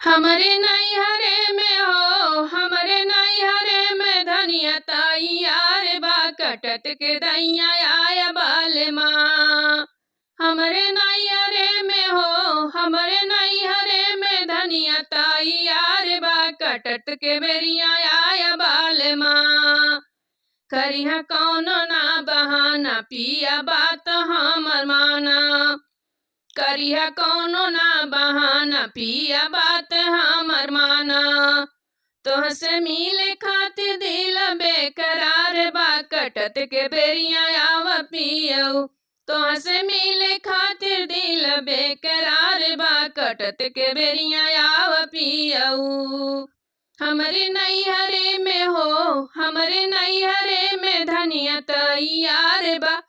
हमरे नैहरे में हो, हमरे नैहरे में धनिया तैयार बा, कटत के दैया आया बाल माँ। हमरे नैहरे में हो, हमरे नैहरे में धनिया तैयार बा, कटत के बेरिया आया बाल माँ। करिहा कौनो ना बहाना, पिया बात हमर माना। करिहा कौनो ना बहाना, पिया बात हमर माना। तोहसे मिले खातिर दिल बेकरार बा, कटत के बेरिया आव पियऊ। तोहसे मिले खातिर दिल बेकरार बा, कटत के बेरिया आव पियऊ। हमरे नैहरे में हो, हमरे नैहरे में धनिया तैयार बा,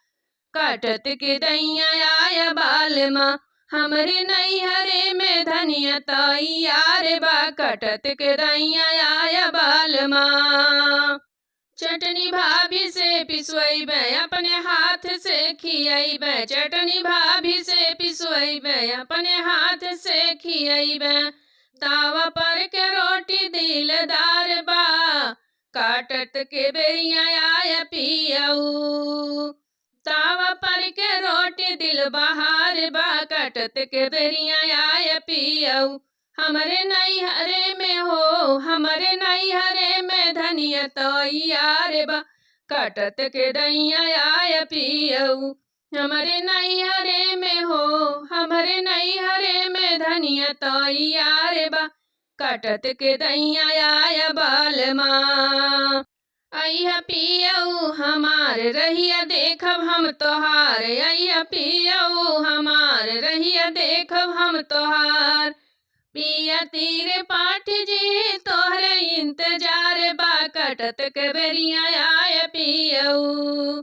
काटत के दैया आया बाल माँ। हमरे नैहरे में धनिया तैयार बा, काटत के दैया आया बाल माँ। चटनी भाभी से पिसवैबे, अपने हाथ से खियैबे। चटनी भाभी से पिसवैबे, अपने हाथ से खियैबे। तावा पर के रोटी दिलदार बा, काटत के बेरिया आया पियऊ। तावा पर के रोटी दिल बहार बा, कटत के बेरिया आया पियऊ। हमरे नैहरे में हो, हमरे नैहरे में धनिया तैयार बा, कटत के दैया आया पियऊ। हमरे नैहरे में हो, हमरे नैहरे में धनिया तैयार बा, कटत के दैया आया बाल माँ। अइहा पियऊ हमार रहिया देखब हम तोहार, अइहा पियऊ हमार रहिया देखब हम तोहार। पिया तीरे पाठ जी तोहरे इंतजार बा, कटत के बेरिया आया पियऊ।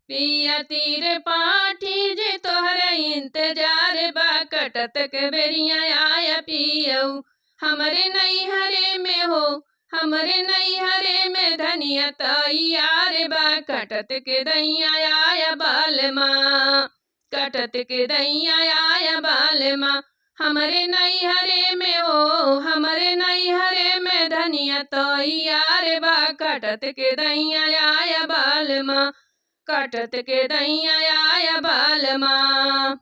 पिया तीरे पाठी जी तोहरे इंतजार बा, कटत के बेरिया आया पियऊ। हमरे नैहरे में हो, हमरे नैहरे में धनिया तैयार बा, कटत के दैया आया बाल माँ। कटत के दैया आया बाल माँ। हमरे नैहरे में हो, हमरे नैहरे में धनिया तैयार बा, कटत के दैया आया बाल माँ। कटत के दैया आया बाल माँ।